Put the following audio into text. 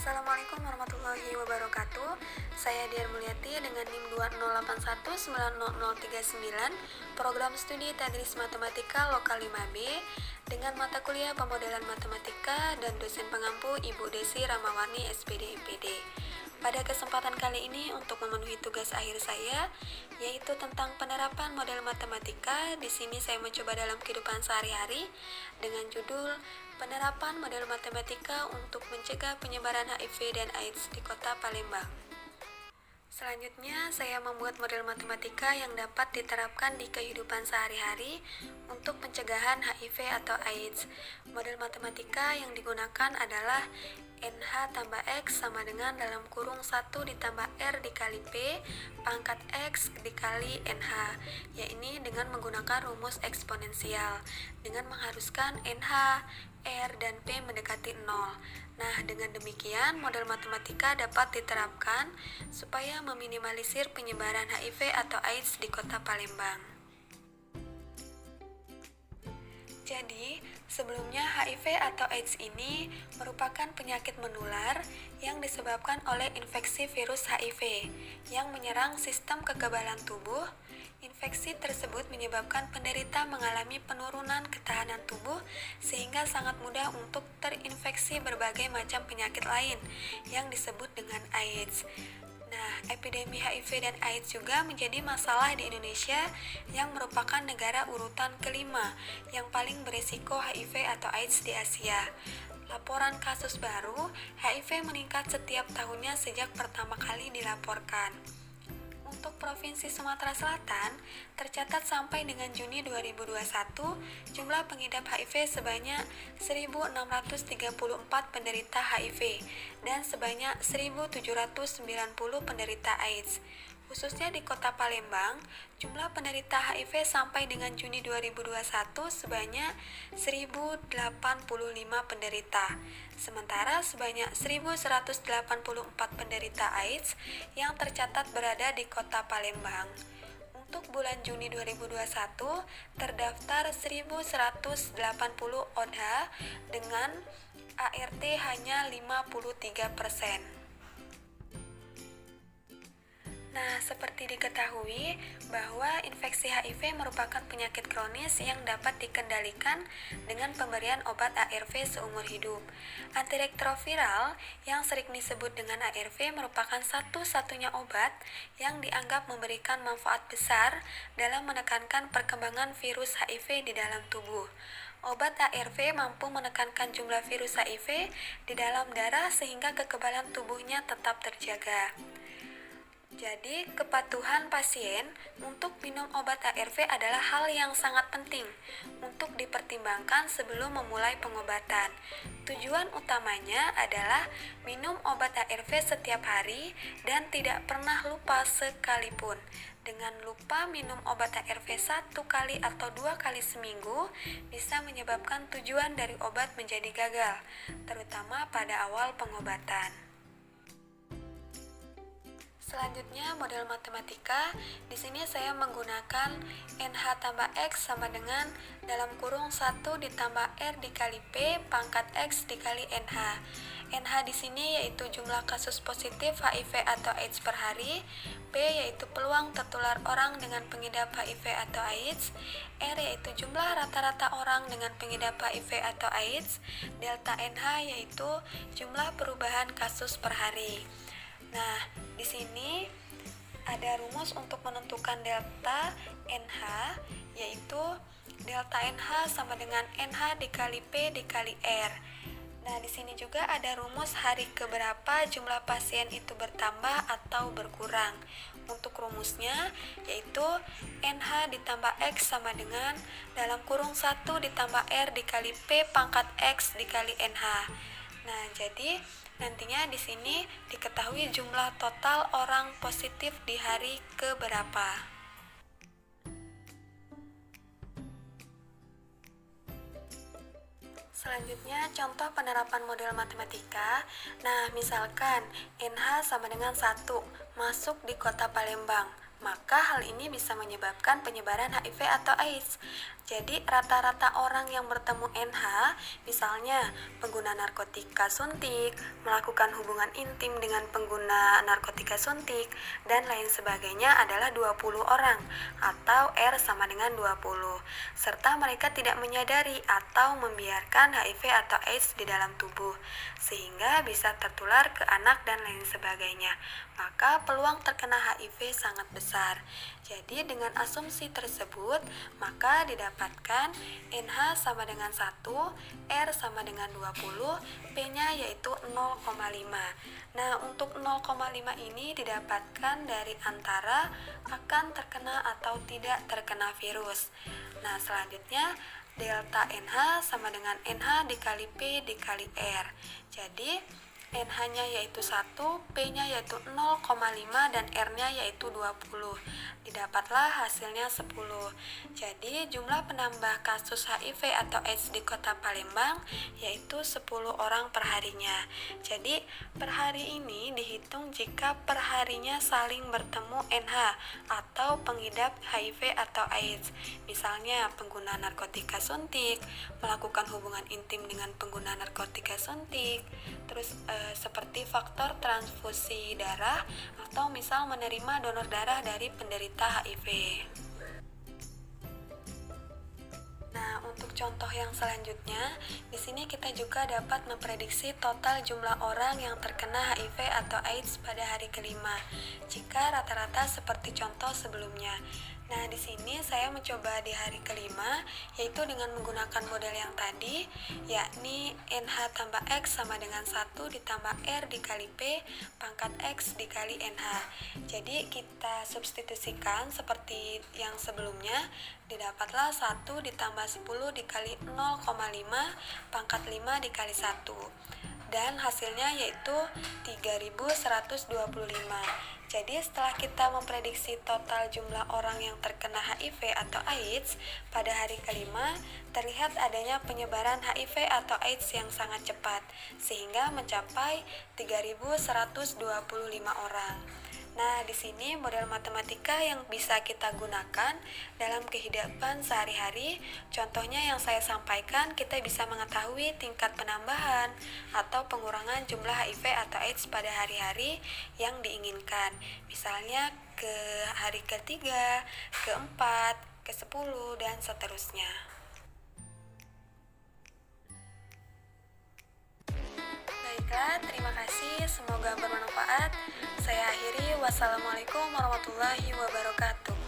Assalamualaikum warahmatullahi wabarakatuh. Saya Dian Mulyati dengan NIM 2081900039, program studi Tadris Matematika Lokal 5B dengan mata kuliah pemodelan matematika dan dosen pengampu Ibu Desi Ramawarni SPD MPD. Pada kesempatan kali ini untuk memenuhi tugas akhir saya, yaitu tentang penerapan model matematika. Di sini saya mencoba dalam kehidupan sehari-hari dengan judul Penerapan Model Matematika untuk Mencegah Penyebaran HIV dan AIDS di Kota Palembang. Selanjutnya, saya membuat model matematika yang dapat diterapkan di kehidupan sehari-hari untuk pencegahan HIV atau AIDS. Model matematika yang digunakan adalah NH tambah X sama dengan dalam kurung 1 ditambah R dikali P pangkat X dikali NH, yaitu dengan menggunakan rumus eksponensial dengan mengharuskan NH, R, dan P mendekati 0. Nah, dengan demikian model matematika dapat diterapkan supaya meminimalisir penyebaran HIV atau AIDS di Kota Palembang. Jadi, sebelumnya HIV atau AIDS ini merupakan penyakit menular yang disebabkan oleh infeksi virus HIV yang menyerang sistem kekebalan tubuh. Infeksi tersebut menyebabkan penderita mengalami penurunan ketahanan tubuh sehingga sangat mudah untuk terinfeksi berbagai macam penyakit lain yang disebut dengan AIDS. Nah, epidemi HIV dan AIDS juga menjadi masalah di Indonesia yang merupakan negara urutan kelima yang paling berisiko HIV atau AIDS di Asia. Laporan kasus baru HIV meningkat setiap tahunnya sejak pertama kali dilaporkan. Untuk Provinsi Sumatera Selatan, tercatat sampai dengan Juni 2021, jumlah pengidap HIV sebanyak 1.634 penderita HIV dan sebanyak 1.790 penderita AIDS. Khususnya di Kota Palembang, jumlah penderita HIV sampai dengan Juni 2021 sebanyak 1.085 penderita. Sementara sebanyak 1.184 penderita AIDS yang tercatat berada di Kota Palembang. Untuk bulan Juni 2021, terdaftar 1.180 ODA dengan ART hanya 53%. Nah, seperti diketahui bahwa infeksi HIV merupakan penyakit kronis yang dapat dikendalikan dengan pemberian obat ARV seumur hidup. Antiretroviral yang sering disebut dengan ARV merupakan satu-satunya obat yang dianggap memberikan manfaat besar dalam menekankan perkembangan virus HIV di dalam tubuh. Obat ARV mampu menekankan jumlah virus HIV di dalam darah sehingga kekebalan tubuhnya tetap terjaga. Jadi, kepatuhan pasien untuk minum obat ARV adalah hal yang sangat penting untuk dipertimbangkan sebelum memulai pengobatan. Tujuan utamanya adalah minum obat ARV setiap hari dan tidak pernah lupa sekalipun. Dengan lupa minum obat ARV 1 kali atau 2 kali seminggu bisa menyebabkan tujuan dari obat menjadi gagal, terutama pada awal pengobatan. Selanjutnya model matematika. Di sini saya menggunakan NH tambah X sama dengan dalam kurung 1 ditambah R dikali P pangkat X dikali NH. NH di sini yaitu jumlah kasus positif HIV atau AIDS per hari, P yaitu peluang tertular orang dengan pengidap HIV atau AIDS, R yaitu jumlah rata-rata orang dengan pengidap HIV atau AIDS, delta NH yaitu jumlah perubahan kasus per hari. Nah, di sini ada rumus untuk menentukan delta NH, yaitu delta NH sama dengan NH dikali P dikali R. Nah, di sini juga ada rumus hari keberapa jumlah pasien itu bertambah atau berkurang. Untuk rumusnya yaitu NH ditambah X sama dengan dalam kurung 1 ditambah R dikali P pangkat X dikali NH. Nah, jadi nantinya di sini diketahui jumlah total orang positif di hari keberapa. Selanjutnya, contoh penerapan model matematika. Nah, misalkan NH sama dengan 1, masuk di Kota Palembang. maka hal ini bisa menyebabkan penyebaran HIV atau AIDS. Jadi rata-rata orang yang bertemu NH, misalnya pengguna narkotika suntik, melakukan hubungan intim dengan pengguna narkotika suntik, dan lain sebagainya adalah 20 orang, atau R sama dengan 20, serta mereka tidak menyadari atau membiarkan HIV atau AIDS di dalam tubuh, sehingga bisa tertular ke anak dan lain sebagainya. Maka peluang terkena HIV sangat besar. Jadi dengan asumsi tersebut, maka didapatkan NH sama dengan 1, R sama dengan 20, P-nya yaitu 0,5. Nah, untuk 0,5 ini didapatkan dari antara akan terkena atau tidak terkena virus. Nah, selanjutnya delta NH sama dengan NH dikali P dikali R. Jadi NH-nya yaitu 1, P-nya yaitu 0,5, dan R-nya yaitu 20. Didapatlah hasilnya 10. Jadi jumlah penambah kasus HIV atau AIDS di Kota Palembang yaitu 10 orang per harinya. Jadi per hari ini dihitung jika per harinya saling bertemu NH atau pengidap HIV atau AIDS. Misalnya pengguna narkotika suntik, melakukan hubungan intim dengan pengguna narkotika suntik, terus seperti faktor transfusi darah atau misal menerima donor darah dari penderita HIV. Nah, untuk contoh yang selanjutnya, di sini kita juga dapat memprediksi total jumlah orang yang terkena HIV atau AIDS pada hari kelima, jika rata-rata seperti contoh sebelumnya. Nah, di sini saya mencoba di hari kelima, yaitu dengan menggunakan model yang tadi, yakni NH tambah X sama dengan 1 ditambah R dikali P pangkat X dikali NH. Jadi kita substitusikan seperti yang sebelumnya, didapatlah 1 ditambah 10 dikali 0,5 pangkat 5 dikali 1. Dan hasilnya yaitu 3125. Jadi setelah kita memprediksi total jumlah orang yang terkena HIV atau AIDS pada hari kelima, terlihat adanya penyebaran HIV atau AIDS yang sangat cepat, sehingga mencapai 3125 orang. Nah, di sini model matematika yang bisa kita gunakan dalam kehidupan sehari-hari. Contohnya yang saya sampaikan, kita bisa mengetahui tingkat penambahan atau pengurangan jumlah HIV atau AIDS pada hari-hari yang diinginkan. Misalnya ke hari ketiga, keempat, ke-10, dan seterusnya. Baiklah, terima kasih. Semoga bermanfaat. Saya akhiri. Wassalamualaikum warahmatullahi wabarakatuh.